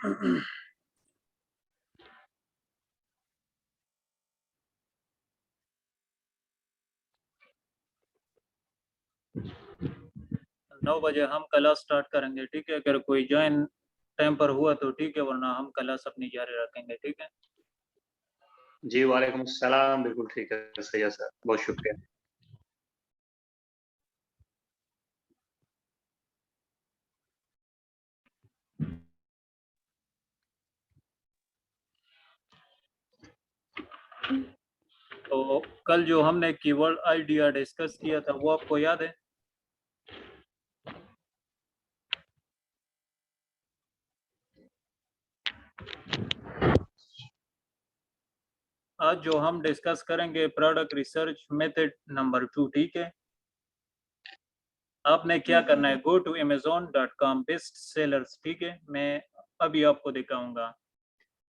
9 बजे हम class start करेंगे, ठीक है। अगर कोई ज्वाइन टाइम पर हुआ तो ठीक है, वरना हम क्लास अपनी जारी रखेंगे, ठीक है। जी वालेकुम सलाम, बिल्कुल ठीक है, सही है सर, बहुत शुक्रिया। तो कल जो हमने कीवर्ड आइडिया डिस्कस किया था वो आपको याद है? आज जो हम डिस्कस करेंगे प्रोडक्ट रिसर्च मेथड नंबर 2, ठीक है। आपने क्या करना है, go to amazon.com best sellers, ठीक है। मैं अभी आपको दिखाऊंगा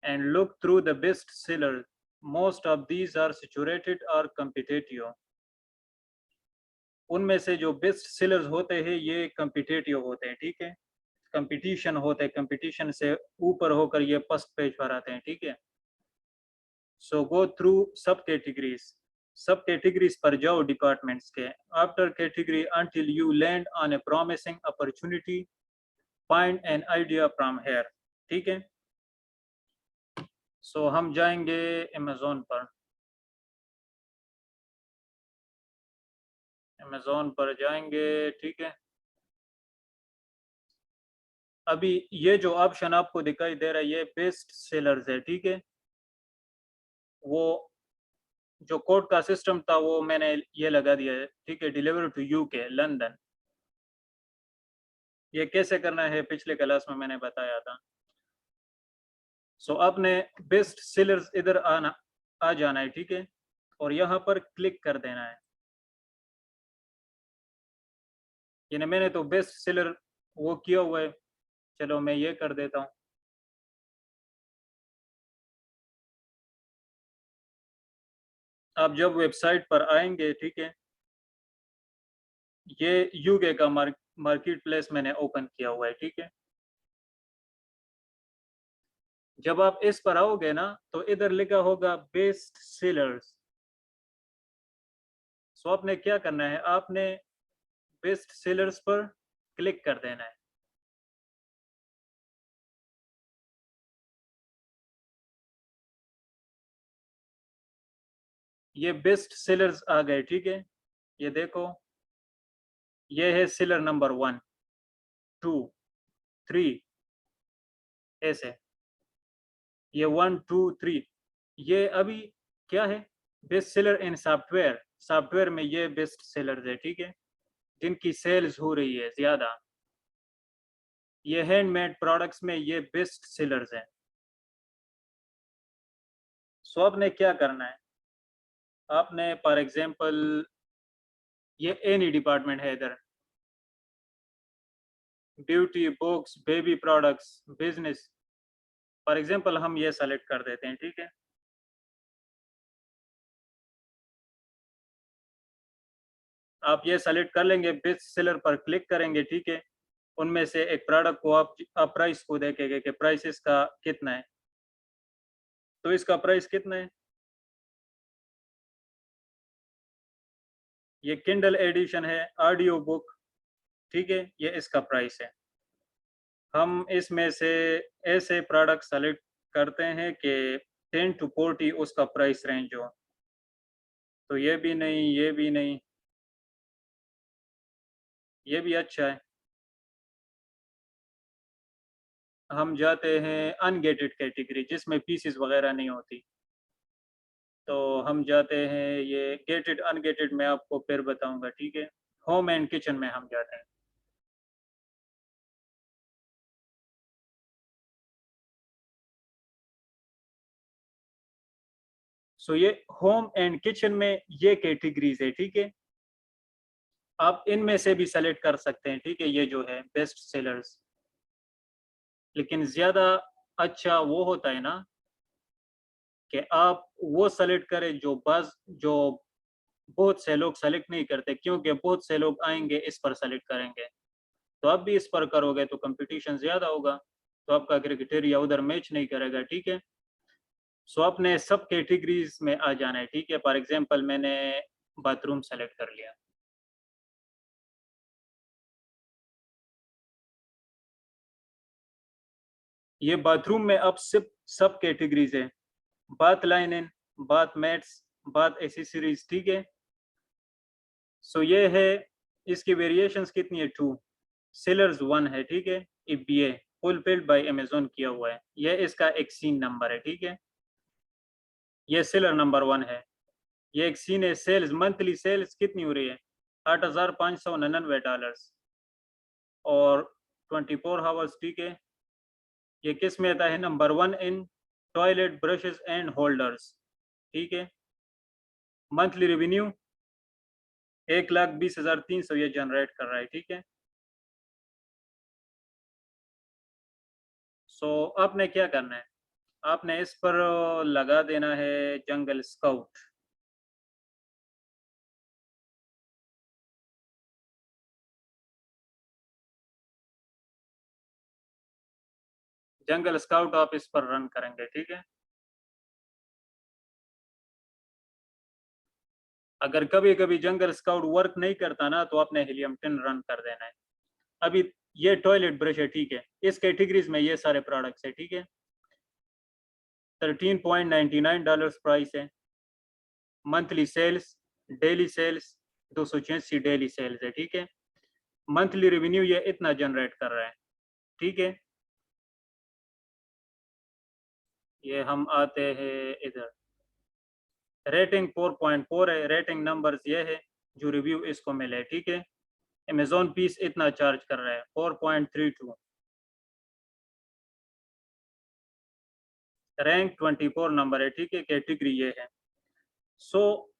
and look through the best seller, most of these are saturated और कॉम्पिटिटिव। उनमें से जो बेस्ट सेलर्स होते हैं ये कॉम्पिटिटिव होते हैं, ठीक है। कंपटीशन होते हैं, कंपटीशन से ऊपर होकर ये फर्स्ट पेज पर आते हैं, ठीक है। सो गो थ्रू सब कैटेगरीज पर जाओ डिपार्टमेंट्स के, after category until you land on A promising opportunity, find an idea from here, ठीक है। सो हम जाएंगे अमेज़न पर, अमेज़न पर जाएंगे, ठीक है। अभी ये जो ऑप्शन आपको दिखाई दे रहा है ये बेस्ट सेलर्स है, ठीक है। वो जो कोड का सिस्टम था वो मैंने ये लगा दिया है, ठीक है। डिलीवर टू यूके लंदन, ये कैसे करना है पिछले क्लास में मैंने बताया था। सो आपने बेस्ट सेलर्स इधर आ जाना है, ठीक है, और यहाँ पर क्लिक कर देना है। यानी मैंने तो बेस्ट सेलर वो किया हुआ है, चलो मैं ये कर देता हूँ। आप जब वेबसाइट पर आएंगे, ठीक है, ये यूके का मार्केट प्लेस मैंने ओपन किया हुआ है, ठीक है। जब आप इस पर आओगे ना तो इधर लिखा होगा बेस्ट सेलर्स। सो आपने क्या करना है, आपने बेस्ट सेलर्स पर क्लिक कर देना है। ये बेस्ट सेलर्स आ गए, ठीक है। ये देखो, ये है सेलर नंबर 1, 2, 3, ऐसे, ये 1, 2, 3, ये अभी क्या है, बेस्ट सेलर इन सॉफ्टवेयर। सॉफ्टवेयर में ये बेस्ट सेलर्स है, ठीक है, जिनकी सेल्स हो रही है ज्यादा। ये हैंडमेड प्रोडक्ट्स में ये बेस्ट सेलर्स हैं। सो आपने क्या करना है, आपने फॉर एग्जांपल ये एनी डिपार्टमेंट है इधर, beauty, books, baby products, business, for example हम ये सेलेक्ट कर देते हैं, ठीक है। आप ये सेलेक्ट कर लेंगे, बेस्ट सेलर पर क्लिक करेंगे, ठीक है। उनमें से एक प्रोडक्ट को आप प्राइस को देखेंगे कि प्राइस इसका कितना है। तो इसका प्राइस कितना है, ये किंडल एडिशन है, ऑडियो बुक, ठीक है, ये इसका प्राइस है। हम इसमें से ऐसे प्रोडक्ट सेलेक्ट करते हैं कि 10 to 40 उसका प्राइस रेंज हो। तो ये भी नहीं, ये भी नहीं, ये भी अच्छा है। हम जाते हैं अनगेटेड कैटेगरी जिसमें पीसीस वगैरह नहीं होती। तो हम जाते हैं ये गेटेड अनगेटेड में आपको फिर बताऊंगा, ठीक है। होम एंड किचन में हम जाते हैं। सो ये होम एंड किचन में ये कैटेगरीज है, ठीक है। आप इनमें से भी सेलेक्ट कर सकते हैं, ठीक है, ये जो है बेस्ट सेलर्स। लेकिन ज्यादा अच्छा वो होता है ना कि आप वो सेलेक्ट करें जो बस जो बहुत से लोग सेलेक्ट नहीं करते, क्योंकि बहुत से लोग आएंगे इस पर सेलेक्ट करेंगे। तो आप भी इस पर करोगे तो कंपटीशन ज्यादा होगा। तो आपका क्राइटेरिया उधर मैच नहीं करेगा, ठीक है। सो आपने सब कैटेगरीज में आ जाना है, ठीक है। फॉर एग्जांपल मैंने बाथरूम सेलेक्ट कर लिया। ये बाथरूम में अब सब कैटेगरीज है, bath लाइनन, bath mats, bath accessories, ठीक है। सो ये है, इसकी वेरिएशंस कितनी है, 2, सेलर्स 1 है, ठीक है। EBA फुलफिल्ड बाय अमेजोन किया हुआ है, ये इसका एक सीन नंबर है, ठीक है। ये सेलर नंबर 1 है, ये एक सीन है। सेल्स, मंथली सेल्स कितनी हो रही है, $8,599 और 24 आवर्स, ठीक है। ये किस में आता है, number 1 in toilet brushes and holders, ठीक है। मंथली रेवेन्यू 1,20,300 ये जनरेट कर रहा है, ठीक है। सो आपने क्या करना है, आपने इस पर लगा देना है जंगल स्काउट। जंगल स्काउट आप इस पर रन करेंगे, ठीक है। अगर कभी कभी जंगल स्काउट वर्क नहीं करता ना, तो आपने हीलियम 10 रन कर देना है। अभी ये टॉयलेट ब्रश है, ठीक है, इस कैटेगरीज में ये सारे प्रोडक्ट्स है, ठीक है। $13.99 प्राइस है। Monthly sales, daily sales 286 daily sales है, ठीक है। मंथली रेवेन्यू ये इतना जनरेट कर रहा है, ठीक है। ये हम आते हैं इधर, रेटिंग 4.4 है, रेटिंग नंबर्स ये है जो रिव्यू इसको मिले, ठीक है। अमेजोन पीस इतना चार्ज कर रहा है 4.32, रैंक 24 नंबर है, ठीक है। कैटेगरी ये है। सो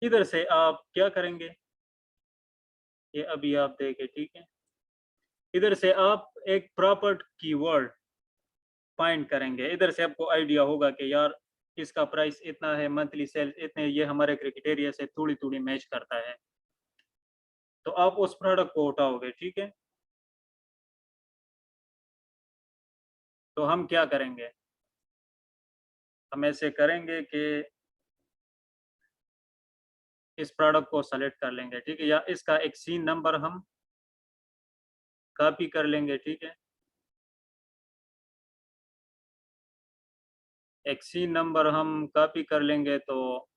इधर से आप क्या करेंगे, ये अभी आप देखें, ठीक है। इधर से आप एक प्रॉपर कीवर्ड फाइंड करेंगे, इधर से आपको आइडिया होगा कि यार इसका प्राइस इतना है, मंथली सेल्स इतने, ये हमारे क्राइटेरिया से थोड़ी थोड़ी मैच करता है, तो आप उस प्रोडक्ट को उठाओगे, ठीक है। तो हम क्या करेंगे, हम ऐसे करेंगे कि इस प्रोडक्ट को सेलेक्ट कर लेंगे, ठीक है, या इसका एक सीन नंबर हम कॉपी कर लेंगे, ठीक है। एक सीन नंबर हम कॉपी कर लेंगे, तो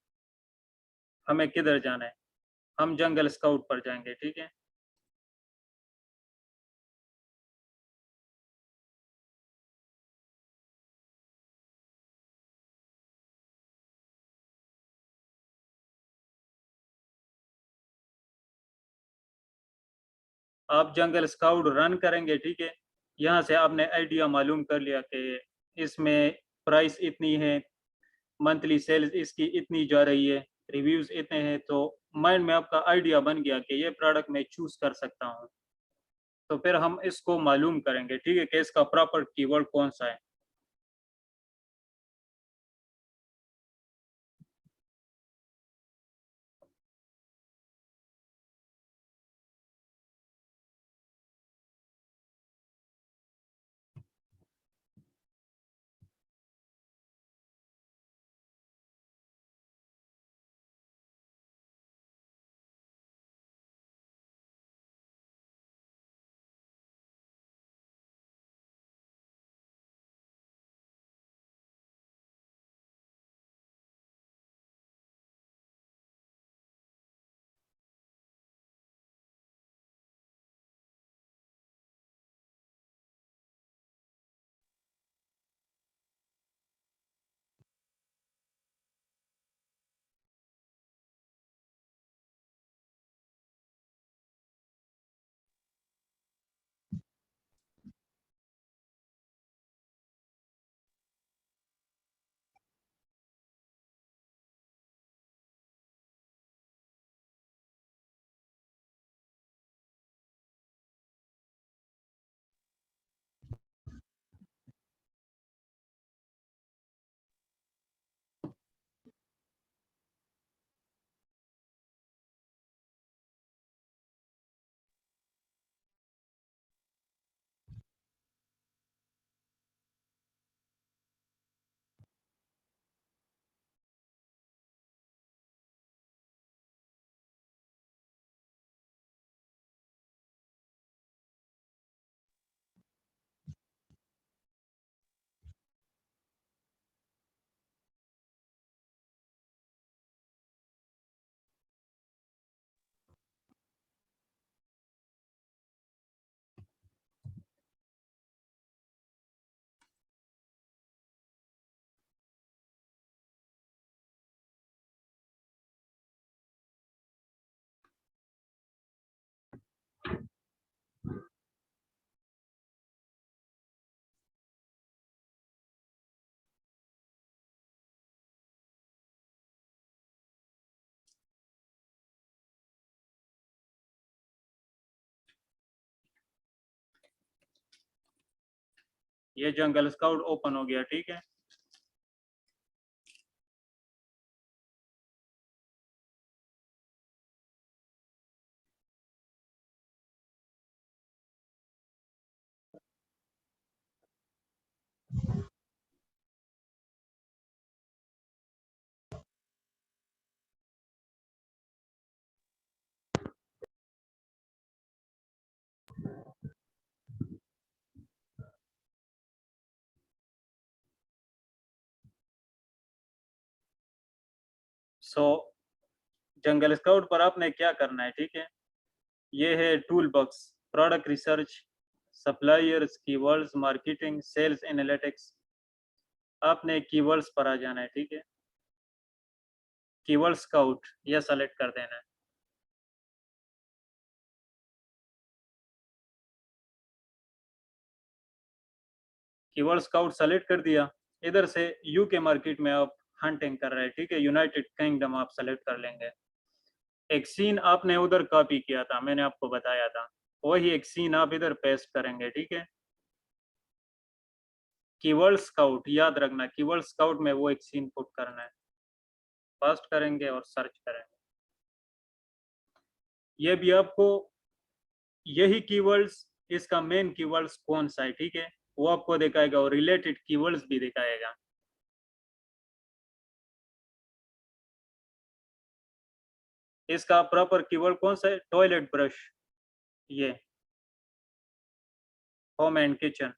हमें किधर जाना है, हम जंगल स्काउट पर जाएंगे, ठीक है। आप जंगल स्काउट रन करेंगे, ठीक है। यहाँ से आपने आइडिया मालूम कर लिया कि इसमें प्राइस इतनी है, मंथली सेल्स इसकी इतनी जा रही है, रिव्यूज इतने हैं, तो माइंड में आपका आइडिया बन गया कि ये प्रोडक्ट मैं चूज कर सकता हूँ। तो फिर हम इसको मालूम करेंगे, ठीक है, कि इसका प्रॉपर कीवर्ड कौन सा है। ये जंगल स्काउट ओपन हो गया, ठीक है। सो जंगल स्काउट पर आपने क्या करना है, ठीक है। ये है tool box, product research, suppliers, keywords, marketing, sales analytics. आपने कीवर्ड्स पर आ जाना है, ठीक है। कीवर्ड स्काउट यह सेलेक्ट कर देना है। कीवर्ड स्काउट सेलेक्ट कर दिया। इधर से यूके मार्केट में आप हंटिंग कर रहे हैं, ठीक है। यूनाइटेड किंगडम आप सेलेक्ट कर लेंगे। एक सीन आपने उधर कॉपी किया था, मैंने आपको बताया था, वही एक सीन आप इधर पेस्ट करेंगे, ठीक है। कीवर्ड स्काउट याद रखना, कीवर्ड स्काउट में वो एक सीन पुट करना है। फास्ट करेंगे और सर्च करेंगे। ये भी आपको यही कीवर्ड्स, इसका मेन कीवर्ड्स कौन सा है, ठीक है, वो आपको दिखाएगा और रिलेटेड कीवर्ड्स भी दिखाएगा। इसका प्रॉपर कीवर्ड कौन सा है? टॉयलेट ब्रश, ये home and kitchen,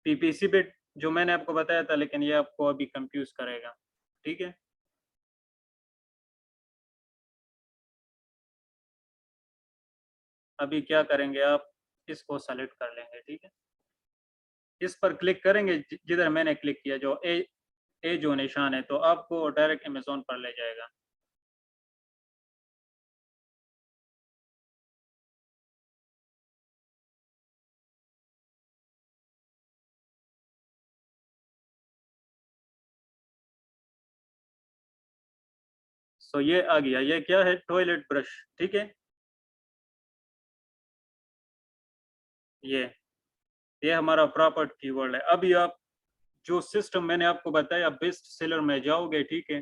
PPC bit जो मैंने आपको बताया था, लेकिन ये आपको अभी कंफ्यूज करेगा, ठीक है। अभी क्या करेंगे आप, इसको सेलेक्ट कर लेंगे, ठीक है। इस पर क्लिक करेंगे जिधर मैंने क्लिक किया, जो ए जो निशान है, तो आपको डायरेक्ट अमेजोन पर ले जाएगा। सो ये आ गया, ये क्या है? टॉयलेट ब्रश, ठीक है। ये हमारा प्रॉपर कीवर्ड है। अभी आप जो सिस्टम मैंने आपको बताया, बेस्ट सेलर में जाओगे, ठीक है।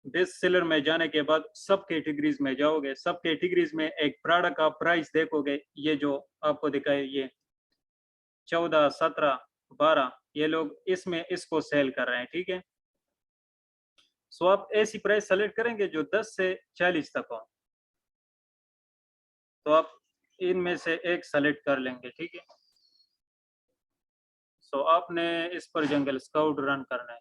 बेस्ट सेलर में जाने के बाद सब कैटेगरीज में जाओगे, सब कैटेगरीज में एक प्रोडक्ट का प्राइस देखोगे, ये जो आपको दिखाए, ये 14, 17, 12, ये लोग इसमें इसको सेल कर रहे हैं, ठीक है। सो आप ऐसी प्राइस सेलेक्ट करेंगे जो 10 से 40 तक हो, तो आप इनमें से एक सेलेक्ट कर लेंगे, ठीक है। सो आपने इस पर जंगल स्काउट रन करना है।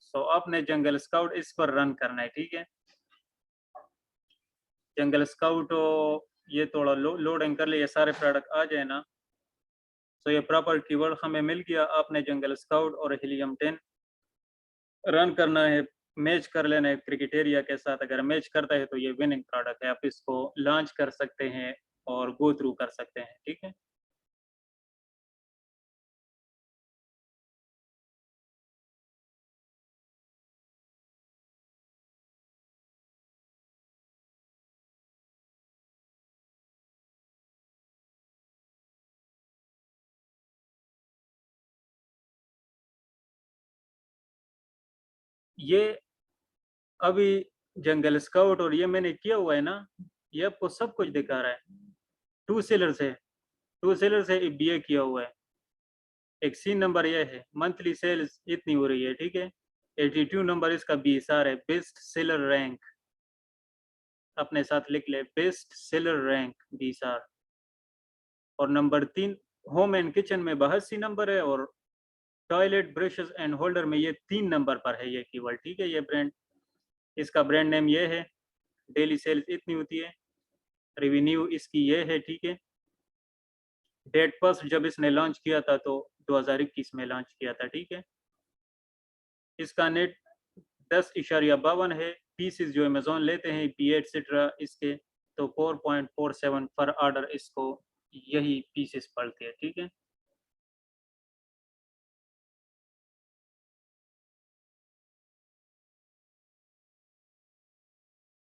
सो आपने जंगल स्काउट इस पर रन करना है, ठीक है। जंगल स्काउट ये थोड़ा लोडिंग कर लिए, सारे प्रोडक्ट आ जाए ना। तो ये प्रॉपर कीवर्ड हमें मिल गया। आपने जंगल स्काउट और हीलियम 10 रन करना है, मैच कर लेना है क्रिकेटेरिया के साथ। अगर मैच करता है तो ये विनिंग प्रोडक्ट है, आप इसको लॉन्च कर सकते हैं और गो थ्रू कर सकते हैं, ठीक है। ये अभी जंगल स्काउट और ये मैंने किया हुआ है ना, ये आपको सब कुछ दिखा रहा है। टू सेलर से, टू सेलर से बीए किया हुआ है। एक सीन नंबर ये है, मंथली सेल्स इतनी हो रही है, ठीक है। 82 नंबर इसका BSR है, बेस्ट सेलर रैंक। अपने साथ लिख ले, बेस्ट सेलर रैंक BSR। और नंबर 3 होम एंड किचन में 82 नंबर है, और टॉयलेट ब्रशेस एंड होल्डर में ये 3 नंबर पर है ये कीवर्ड, ठीक है। ये ब्रांड, इसका ब्रांड नेम ये है। डेली सेल्स इतनी होती है। रेवेन्यू इसकी ये है, ठीक है। डेट फर्स्ट जब इसने लॉन्च किया था तो 2021 में लॉन्च किया था, ठीक है। इसका नेट 10.52 है। पीसेस जो अमेजोन लेते हैं बी एटसेट्रा इसके, तो 4.47 पर ऑर्डर इसको यही पीसेस पड़ते हैं, ठीक है।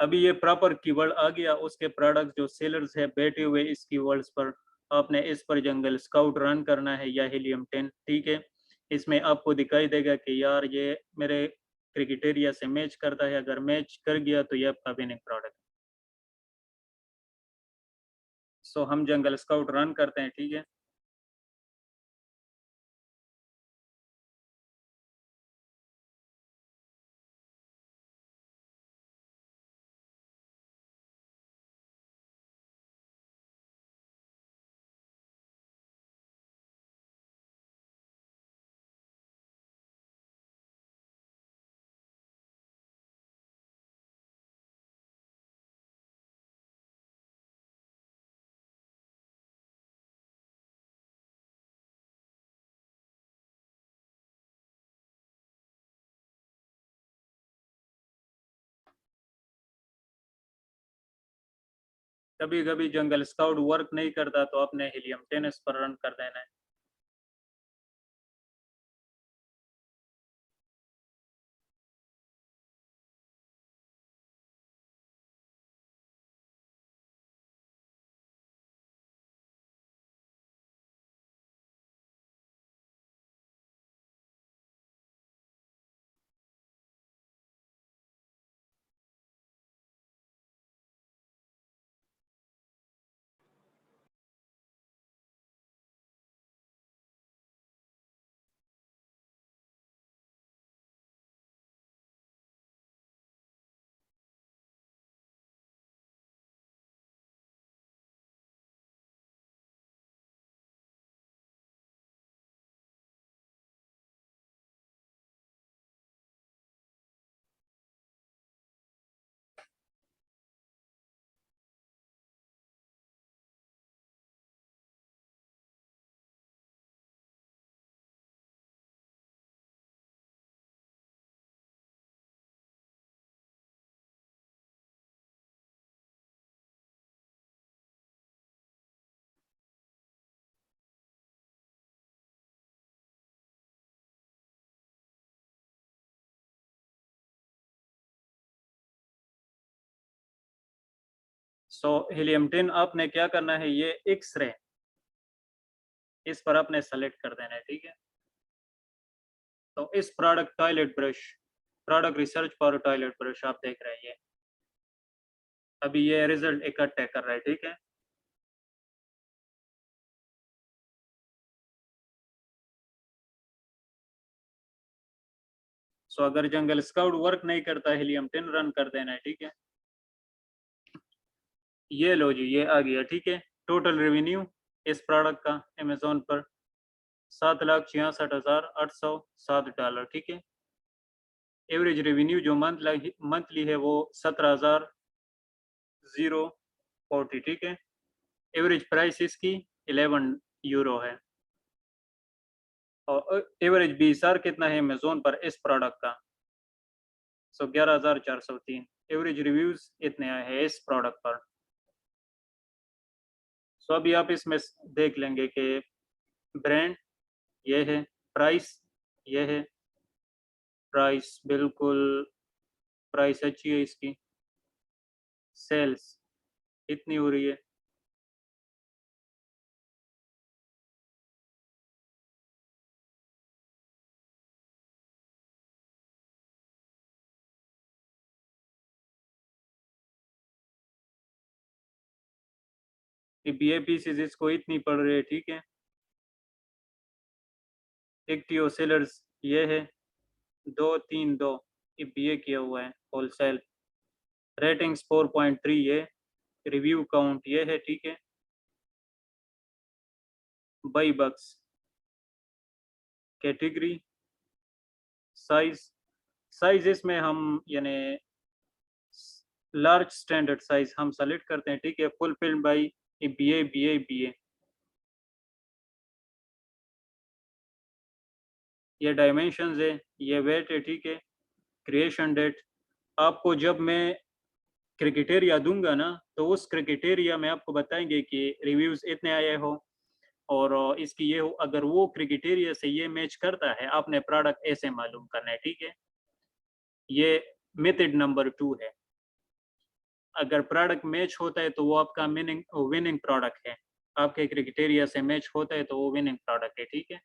अभी ये प्रॉपर कीवर्ड आ गया, उसके प्रोडक्ट जो सेलर्स है बैठे हुए इस कीवर्ड्स पर, आपने इस पर जंगल स्काउट रन करना है या हीलियम 10, ठीक है। इसमें आपको दिखाई देगा कि यार ये मेरे क्राइटेरिया से मैच करता है, अगर मैच कर गया तो ये आपका विनिंग प्रोडक्ट। सो हम जंगल स्काउट रन करते हैं, ठीक है। कभी कभी जंगल स्काउट वर्क नहीं करता तो आपने हीलियम 10 पर रन कर देना है। सो हीलियम 10 आपने क्या करना है, ये एक्स रे इस पर आपने सेलेक्ट कर देना है, ठीक है। तो इस product toilet brush, product research for toilet brush आप देख रहे हैं, ये अभी ये रिजल्ट इकट्ठे कर रहा है, ठीक है। सो अगर जंगल स्काउट वर्क नहीं करता, हीलियम 10 रन कर देना है, ठीक है। ये लो जी, ये आ गया, ठीक है। टोटल रेवेन्यू इस प्रोडक्ट का अमेजोन पर $7,66,807, ठीक है। एवरेज रेवेन्यू जो मंथली है वो 17,040, ठीक है। एवरेज प्राइस इसकी 11 यूरो है। और एवरेज BSR कितना है अमेजोन पर इस प्रोडक्ट का, सो 11,403। एवरेज रिव्यूज इतने आए हैं इस प्रोडक्ट पर। सो अभी आप इसमें देख लेंगे कि ब्रांड ये है, प्राइस ये है, प्राइस बिल्कुल प्राइस अच्छी है इसकी, सेल्स इतनी हो रही है। BAP से इसको इतनी पड़ रही है, ठीक है। एक्टिव सेलर्स ये है 232, ये BA किया हुआ है होलसेल। रेटिंग्स 4.3 ये, रिव्यू काउंट ये है, ठीक है। Buy box, category, size, size इसमें हम यानी लार्ज स्टैंडर्ड साइज हम सेलेक्ट करते हैं, ठीक है। Fulfilled by BA। ये डायमेंशंस है, ये वेट है, ठीक है। क्रिएशन डेट, आपको जब मैं क्रिकेटेरिया दूंगा ना तो उस क्रिकेटेरिया में आपको बताएंगे कि रिव्यूज इतने आए हो और इसकी ये हो, अगर वो क्रिकेटेरिया से ये मैच करता है आपने प्रोडक्ट ऐसे मालूम करना है, ठीक है। ये मेथड नंबर 2 है। अगर प्रोडक्ट मैच होता है तो वो आपका विनिंग प्रोडक्ट है, आपके क्राइटेरिया से मैच होता है तो वो विनिंग प्रोडक्ट है, ठीक है।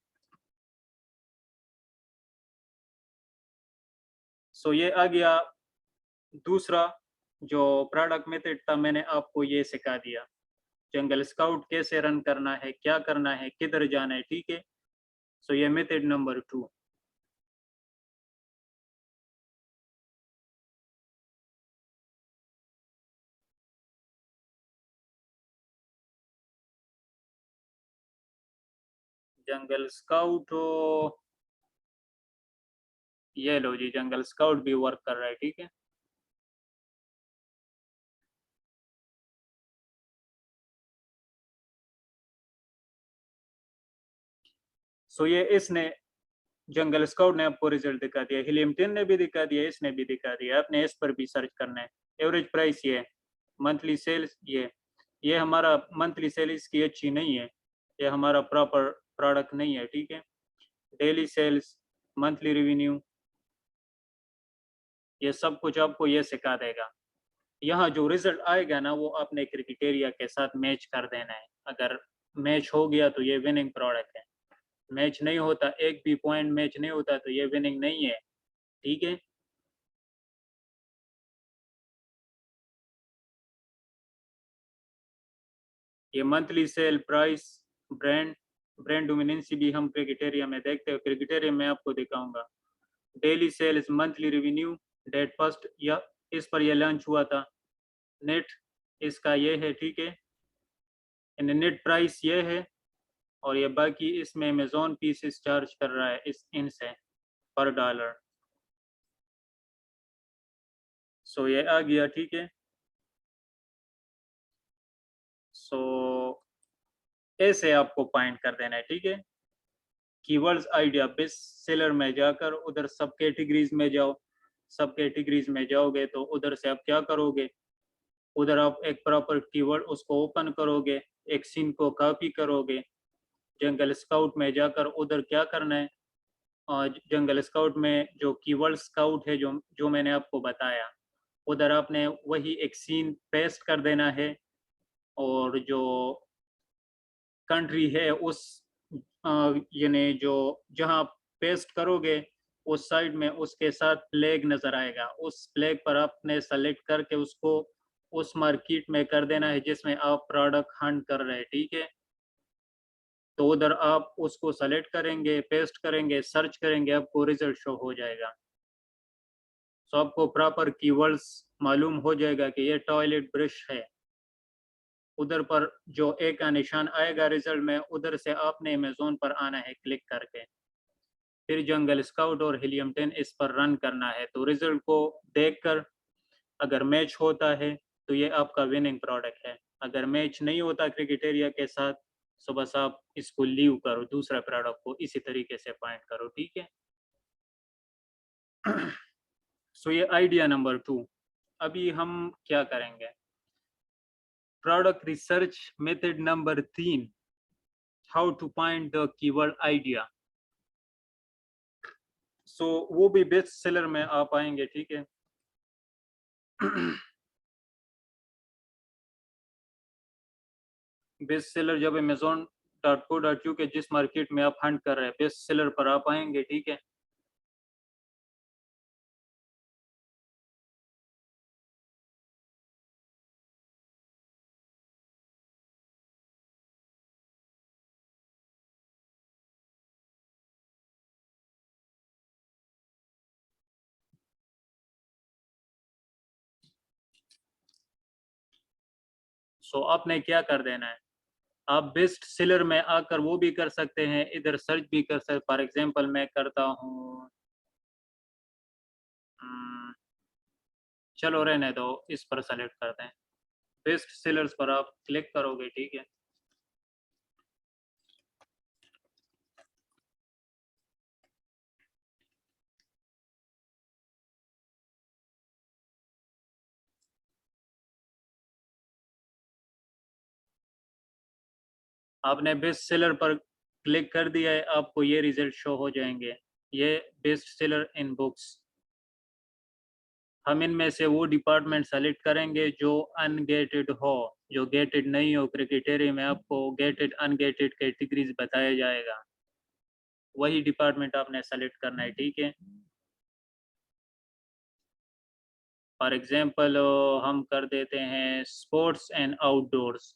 सो ये आ गया दूसरा जो प्रोडक्ट मेथड था, मैंने आपको ये सिखा दिया। जंगल स्काउट कैसे रन करना है, क्या करना है, किधर जाना है, ठीक है। सो ये मेथड नंबर 2। जंगल स्काउट ये लो जी, जंगल स्काउट भी वर्क कर रहा है, ठीक है। सो ये इसने जंगल स्काउट ने आपको रिजल्ट दिखा दिया, हीलियम 10 ने भी दिखा दिया, इसने भी दिखा दिया। आपने इस पर भी सर्च करना है। एवरेज प्राइस ये, मंथली सेल्स ये हमारा मंथली सेल इसकी अच्छी नहीं है, ये हमारा प्रॉपर प्रोडक्ट नहीं है, ठीक है। डेली सेल्स, मंथली रेवेन्यू, ये सब कुछ आपको ये सिखा देगा। यहाँ जो रिजल्ट आएगा ना, वो आपने क्राइटेरिया के साथ मैच कर देना है। अगर मैच हो गया तो ये विनिंग प्रोडक्ट है, मैच नहीं होता, एक भी पॉइंट मैच नहीं होता तो ये विनिंग नहीं है, ठीक है। ये monthly sale price, brand brand dominancy भी हम क्राइटेरिया में देखते हैं, क्राइटेरिया में आपको दिखाऊंगा। Daily sales, monthly revenue, date first, या इस पर ये लॉन्च हुआ था। नेट इसका ये है, ठीक है। नेट प्राइस ये है, और ये बाकी इसमें अमेजोन पीसेस चार्ज कर रहा है इस इनसे पर डॉलर। सो ये आ गया, ठीक है। सो ऐसे आपको पॉइंट कर देना है, ठीक है। कीवर्ड्स आइडिया बेस्ट सेलर में जाकर उधर सब कैटेगरीज में जाओ। सब कैटेगरीज में जाओगे तो उधर से आप क्या करोगे, उधर आप एक प्रॉपर कीवर्ड उसको ओपन करोगे, एक सीन को कॉपी करोगे। जंगल स्काउट में जाकर उधर क्या करना है, और जंगल स्काउट में जो कीवर्ड स्काउट है, जो जो मैंने आपको बताया, उधर आपने वही एक सीन पेस्ट कर देना है। और जो कंट्री है उस यानी जो जहाँ पेस्ट करोगे उस साइड में उसके साथ फ्लैग नज़र आएगा, उस फ्लैग पर आपने सेलेक्ट करके उसको उस मार्केट में कर देना है जिसमें आप प्रोडक्ट हंट कर रहे हैं, ठीक है। तो उधर आप उसको सेलेक्ट करेंगे, पेस्ट करेंगे, सर्च करेंगे, आपको रिजल्ट शो हो जाएगा। तो आपको प्रॉपर कीवर्ड्स मालूम हो जाएगा कि ये टॉयलेट ब्रश है। उधर पर जो एक का निशान आएगा रिजल्ट में, उधर से आपने अमेज़न पर आना है क्लिक करके। फिर जंगल स्काउट और हीलियम 10 इस पर रन करना है। तो रिजल्ट को देखकर अगर मैच होता है तो ये आपका विनिंग प्रोडक्ट है। अगर मैच नहीं होता क्राइटेरिया के साथ, तो बस आप इसको लीव करो, दूसरा प्रोडक्ट को इसी तरीके से फाइंड करो, ठीक है। सो ये आइडिया नंबर 2। अभी हम क्या करेंगे, product research method number 3, how to find the keyword idea. So वो भी बेस्ट सेलर में आ पाएंगे, ठीक है। बेस्ट सेलर जब amazon.co.uk जिस मार्केट में आप हंट कर रहे हैं, बेस्ट सेलर पर आप आएंगे, ठीक है। सो आपने क्या कर देना है, आप बेस्ट सेलर में आकर वो भी कर सकते हैं, इधर सर्च भी कर सकते। फॉर एग्जांपल मैं करता हूँ, चलो रहने दो, इस पर सेलेक्ट करते हैं। बेस्ट सेलर्स पर आप क्लिक करोगे, ठीक है। आपने बेस्ट सेलर पर क्लिक कर दिया है, आपको ये रिजल्ट शो हो जाएंगे। ये बेस्ट सेलर इन बुक्स, हम इनमें से वो डिपार्टमेंट सेलेक्ट करेंगे जो अनगेटेड हो। जो गेटेड नहीं हो, क्राइटेरिया में आपको गेटेड अनगेटेड कैटेगरीज बताया जाएगा, वही डिपार्टमेंट आपने सेलेक्ट करना है, ठीक है। फॉर एग्जांपल हम कर देते हैं स्पोर्ट्स एंड आउटडोर्स।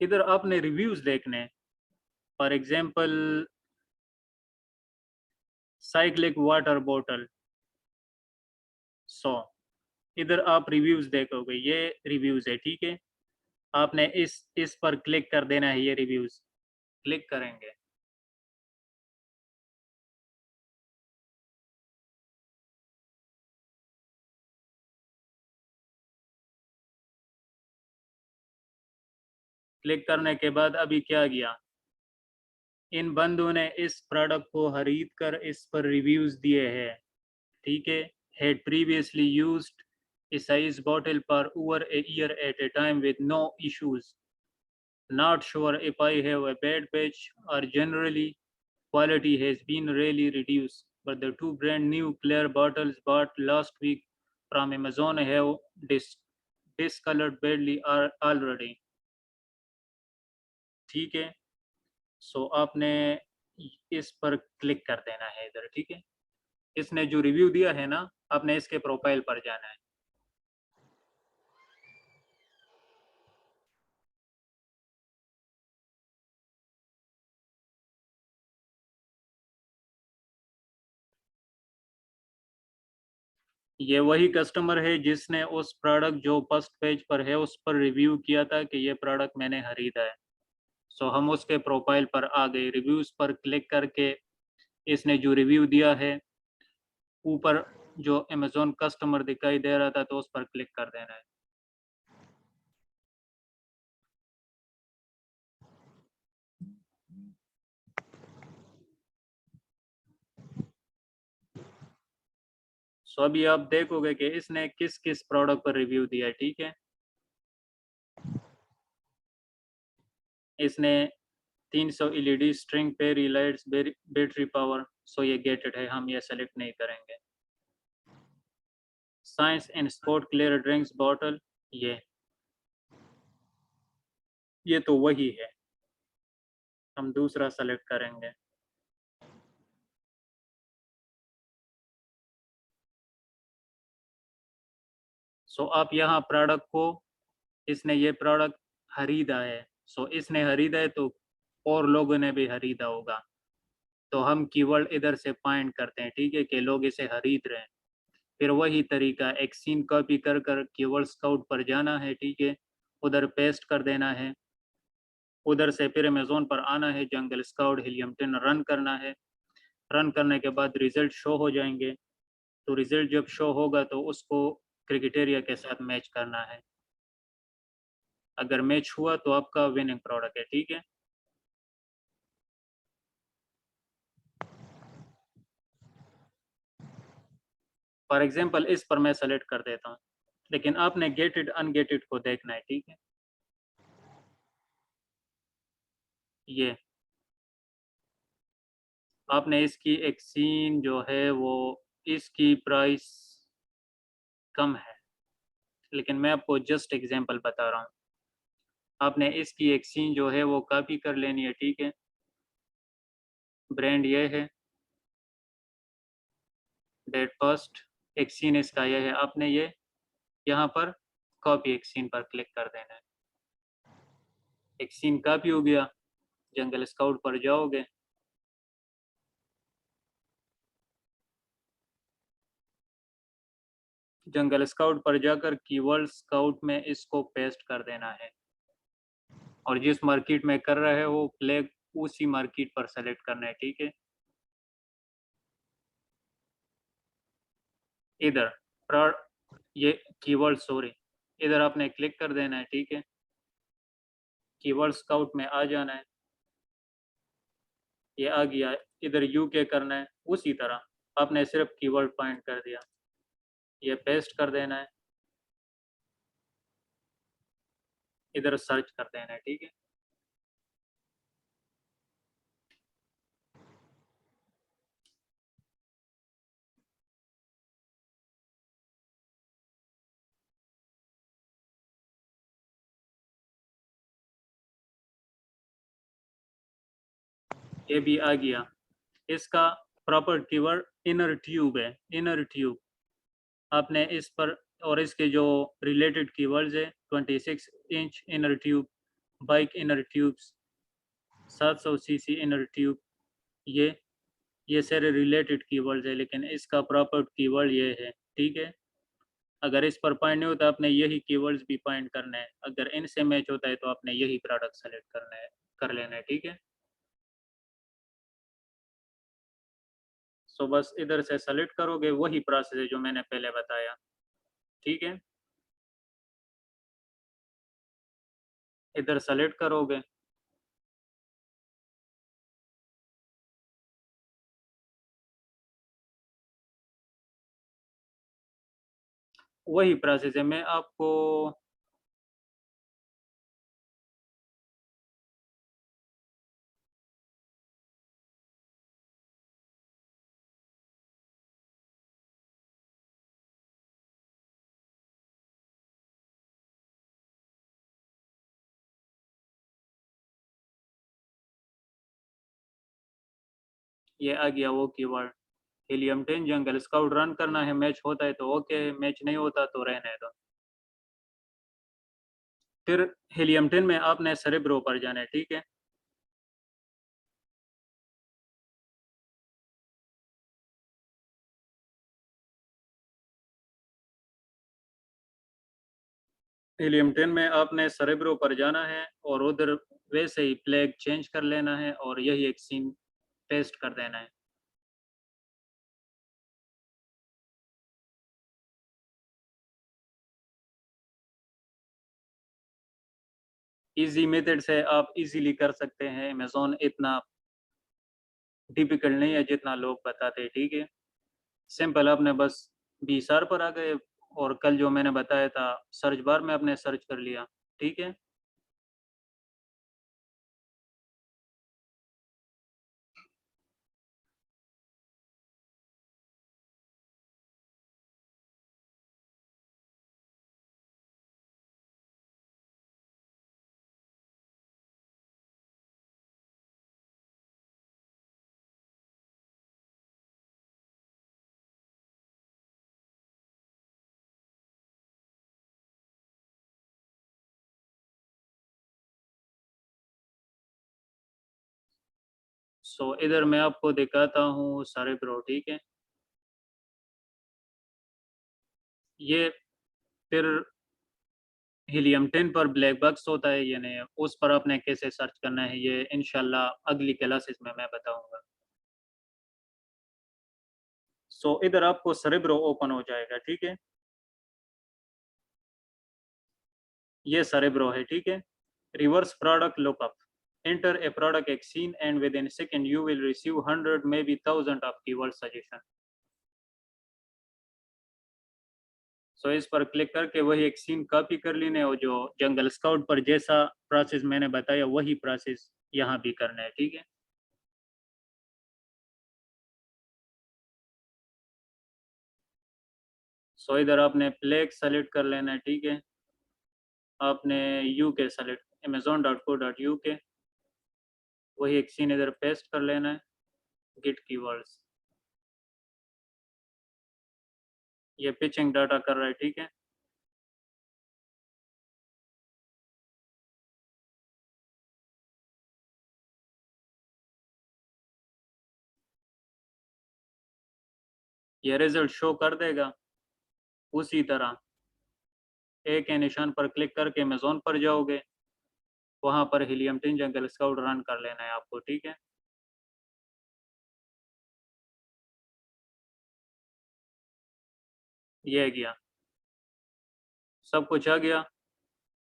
इधर आपने रिव्यूज देखने, for example cyclic water bottle 100, इधर आप रिव्यूज देखोगे, ये रिव्यूज है, ठीक है। आपने इस पर क्लिक कर देना है, ये रिव्यूज क्लिक करेंगे। क्लिक करने के बाद अभी क्या किया, इन बंदों ने इस प्रोडक्ट को खरीद कर इस पर रिव्यूज दिए हैं, ठीक है। had previously used a size bottle for over a year at a time with no issues. Not sure if I have a bad batch or generally quality has been really reduced, but the two brand new clear bottles bought last week from Amazon have discolored badly already, ठीक है। सो आपने इस पर click कर देना है इधर, ठीक है। इसने जो रिव्यू दिया है ना, आपने इसके प्रोफाइल पर जाना है। ये वही कस्टमर है जिसने उस प्रोडक्ट जो फर्स्ट पेज पर है उस पर रिव्यू किया था कि ये प्रोडक्ट मैंने खरीदा है। सो हम उसके प्रोफाइल पर आ गए, रिव्यूज पर क्लिक करके इसने जो रिव्यू दिया है, ऊपर जो अमेजोन कस्टमर दिखाई दे रहा था तो उस पर क्लिक कर देना है। सो अभी आप देखोगे कि इसने किस किस प्रोडक्ट पर रिव्यू दिया है, ठीक है। इसने 300 LED string fairy lights battery power, so ये गेटेड है, हम ये सेलेक्ट नहीं करेंगे। Science and sport clear drinks bottle, ये तो वही है, हम दूसरा सेलेक्ट करेंगे। सो आप यहाँ प्रोडक्ट को, इसने ये प्रोडक्ट खरीदा है, सो इसने खरीदा है तो और लोगों ने भी खरीदा होगा, तो हम कीवर्ड इधर से फाइंड करते हैं, ठीक है, कि लोग इसे खरीद रहे हैं। फिर वही तरीका एक सीन कॉपी कर कर कीवर्ड स्काउट पर जाना है, ठीक है, उधर पेस्ट कर देना है। उधर से फिर अमेजोन पर आना है, जंगल स्काउट हीलियम 10 रन करना है। रन करने के बाद रिजल्ट शो हो जाएंगे, तो रिजल्ट जब शो होगा तो उसको क्राइटेरिया के साथ मैच करना है। अगर मैच हुआ तो आपका विनिंग प्रोडक्ट है, ठीक है। फॉर एग्जांपल इस पर मैं सेलेक्ट कर देता हूँ, लेकिन आपने गेटेड अनगेटेड को देखना है, ठीक है। ये आपने इसकी एक सीन जो है वो, इसकी प्राइस कम है, लेकिन मैं आपको जस्ट एग्जांपल बता रहा हूँ। आपने इसकी एक सीन जो है वो कॉपी कर लेनी है, ठीक है। ब्रांड ये है, डेट फर्स्ट, एक सीन इसका ये है, आपने ये यहाँ पर कॉपी एक सीन पर क्लिक कर देना है। एक सीन कॉपी हो गया, जंगल स्काउट पर जाओगे, जंगल स्काउट पर जाकर कीवर्ड स्काउट में इसको पेस्ट कर देना है, और जिस मार्केट में कर रहे हो फ्लैग उसी मार्केट पर सेलेक्ट करना है, ठीक है। इधर ये कीवर्ड, सॉरी, इधर आपने क्लिक कर देना है, ठीक है। कीवर्ड स्काउट में आ जाना है, ये आ गया। इधर यूके करना है, उसी तरह आपने सिर्फ कीवर्ड फाइंड कर दिया, ये पेस्ट कर देना है, इधर सर्च कर देना है, ठीक है। ये भी आ गया। इसका प्रॉपर कीवर्ड इनर ट्यूब है, इनर ट्यूब। आपने इस पर और इसके जो रिलेटेड कीवर्ड्स है 26 inch inner tube, bike inner tubes, 700 CC inner tube, ये सारे रिलेटेड कीवर्ड्स है, लेकिन इसका प्रॉपर कीवर्ड ये है, ठीक है। अगर इस पर पॉइंट नहीं होता आपने यही कीवर्ड्स भी पॉइंट करना है, अगर इनसे मैच होता है तो आपने यही प्रोडक्ट सेलेक्ट करना है, कर लेना है, ठीक है। सो बस इधर से सेलेक्ट करोगे, वही प्रोसेस है जो मैंने पहले बताया, ठीक है। इधर सेलेक्ट करोगे, वही प्रोसेस है। मैं आपको ये आ गया वो कीवर्ड, हीलियम 10 जंगल स्काउट रन करना है, मैच होता है तो ओके, मैच नहीं होता तो रहने दो। फिर हीलियम 10 में आपने सेरेब्रो पर जाना है, ठीक है। हीलियम 10 में आपने सेरेब्रो पर जाना है और उधर वैसे ही फ्लैग चेंज कर लेना है और यही एक सीन पेस्ट कर देना है। इजी मेथड से आप इजीली कर सकते हैं, अमेज़न इतना डिफिकल्ट नहीं है जितना लोग बताते हैं, ठीक है। सिंपल, आपने बस बीसार पर आ गए और कल जो मैंने बताया था सर्च बार में आपने सर्च कर लिया, ठीक है। सो इधर मैं आपको दिखाता हूँ सेरेब्रो, ठीक है। ये फिर हीलियम 10 पर ब्लैक बॉक्स होता है, यानी उस पर आपने कैसे सर्च करना है ये इंशाल्लाह अगली क्लासेस में मैं बताऊंगा। सो इधर आपको सेरेब्रो ओपन हो जाएगा, ठीक है। ये सेरेब्रो है, ठीक है। Reverse product lookup, enter a product X scene and within a second you will receive 100 maybe 1000 of keyword suggestion। सो इस पर क्लिक करके वही एक सीन कॉपी कर लेने और जो जंगल स्काउट पर जैसा प्रोसेस मैंने बताया वही प्रोसेस यहाँ भी करना है, ठीक है। सो इधर आपने फ्लैग सेलेक्ट कर लेना है, ठीक है। आपने यूके सेलेक्ट amazon.co.uk, वही एक सीन इधर पेस्ट कर लेना है, गिट कीवर्ड्स। ये पिचिंग डाटा कर रहा है, ठीक है। ये रिजल्ट शो कर देगा। उसी तरह ए के निशान पर क्लिक करके अमेज़न पर जाओगे, वहाँ पर हीलियम 10 जंगल स्काउट रन कर लेना है आपको, ठीक है। ये गया, सब कुछ आ गया।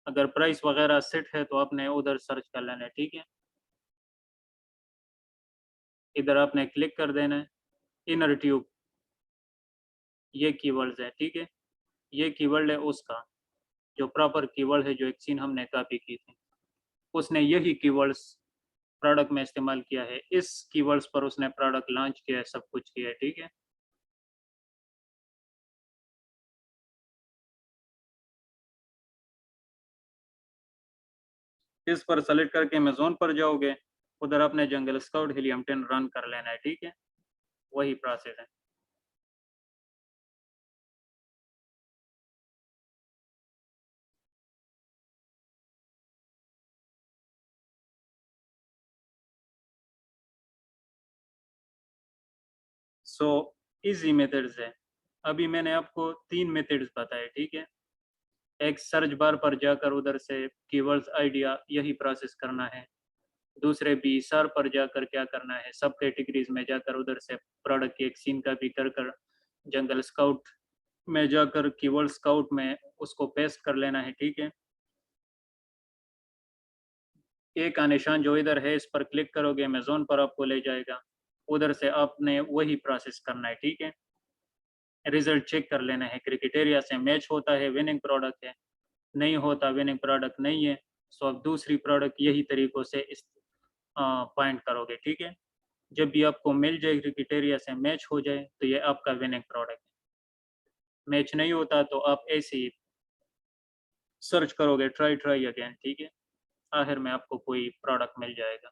अगर प्राइस वगैरह सेट है तो आपने उधर सर्च कर लेना है, ठीक है। इधर आपने क्लिक कर देना है, इनर ट्यूब, ये कीवर्ड्स है, ठीक है। ये कीवर्ड है उसका, जो प्रॉपर कीवर्ड है जो एक सीन हमने कॉपी की थी, उसने यही कीवर्ड्स प्रोडक्ट में इस्तेमाल किया है, इस कीवर्ड्स पर उसने प्रोडक्ट लॉन्च किया है, सब कुछ किया है, ठीक है। इस पर सेलेक्ट करके अमेज़न पर जाओगे, उधर अपने जंगल स्काउट हीलियम 10 रन कर लेना है, ठीक है, वही प्रोसेस है। सो इजी मेथड्स है। अभी मैंने आपको 3 मेथड्स बताए, ठीक है। एक सर्च बार पर जाकर उधर से कीवर्ड्स आइडिया यही प्रोसेस करना है। दूसरे बीसर पर जाकर क्या करना है, सब कैटेगरीज में जाकर उधर से प्रोडक्ट की एक सीन का भी कर जंगल स्काउट में जाकर कीवर्ड स्काउट में उसको पेस्ट कर लेना है, ठीक है। ए का निशान जो इधर है इस पर क्लिक करोगे अमेज़न पर आपको ले जाएगा। उधर से आपने वही प्रोसेस करना है, ठीक है। रिजल्ट चेक कर लेना है, क्राइटेरिया से मैच होता है विनिंग प्रोडक्ट है, नहीं होता विनिंग प्रोडक्ट नहीं है, सो आप दूसरी प्रोडक्ट यही तरीकों से इस पॉइंट करोगे, ठीक है। जब भी आपको मिल जाए क्राइटेरिया से मैच हो जाए तो ये आपका विनिंग प्रोडक्ट है। मैच नहीं होता तो आप ऐसे ही सर्च करोगे ट्राई अगेन, ठीक है। आखिर में आपको कोई प्रोडक्ट मिल जाएगा।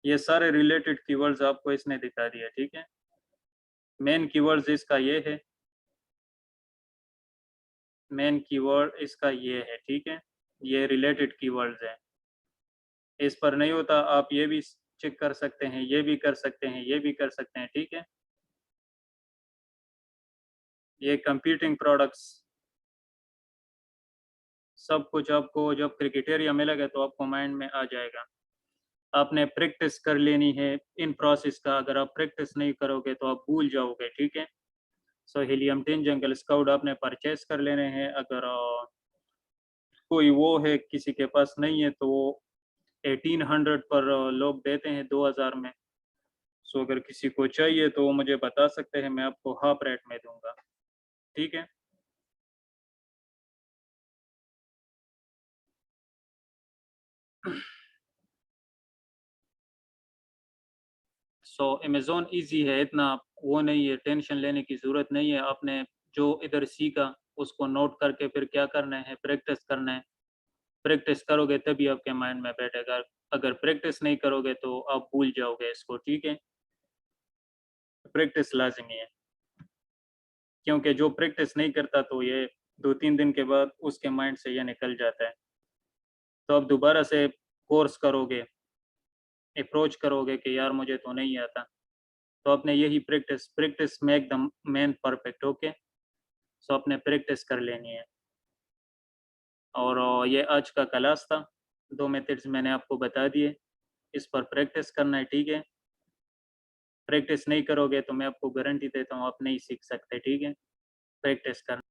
ये सारे रिलेटेड कीवर्ड्स आपको इसने दिखा दिया, ठीक है। मेन कीवर्ड्स इसका ये है, मेन कीवर्ड इसका ये है, ठीक है। ये रिलेटेड कीवर्ड्स है। इस पर नहीं होता आप ये भी चेक कर सकते हैं, ये भी कर सकते हैं, ये भी कर सकते हैं, ठीक है। ये कंपीटिंग प्रोडक्ट्स सब कुछ आपको जब क्राइटेरिया मिलेगा तो आपको माइंड में आ जाएगा। आपने प्रैक्टिस कर लेनी है इन प्रोसेस का, अगर आप प्रैक्टिस नहीं करोगे तो आप भूल जाओगे, ठीक है। सो हीलियम 10 जंगल स्काउट आपने परचेस कर लेने हैं। अगर कोई वो है किसी के पास नहीं है तो वो 1800 पर लोग देते हैं 2000 में। सो अगर किसी को चाहिए तो वो मुझे बता सकते हैं, मैं आपको हाफ रेट में दूंगा, ठीक है। सो अमेज़न ईज़ी है, इतना वो नहीं है, टेंशन लेने की ज़रूरत नहीं है। आपने जो इधर सीखा उसको नोट करके फिर क्या करना है, प्रैक्टिस करना है। प्रैक्टिस करोगे तभी आपके माइंड में बैठेगा। अगर प्रैक्टिस नहीं करोगे तो आप भूल जाओगे इसको, ठीक है। प्रैक्टिस लाज़मी है, क्योंकि जो प्रैक्टिस नहीं करता तो ये 2-3 दिन के बाद उसके माइंड से ये निकल जाता है। तो आप दोबारा से कोर्स करोगे, अप्रोच करोगे कि यार मुझे तो नहीं आता। तो आपने यही practice practice make the man perfect, okay. So आपने प्रैक्टिस कर लेनी है। और ये आज का क्लास था। 2 मेथड्स मैंने आपको बता दिए, इस पर प्रैक्टिस करना है, ठीक है। प्रैक्टिस नहीं करोगे तो मैं आपको गारंटी देता हूँ आप नहीं सीख सकते, ठीक है। प्रैक्टिस करना।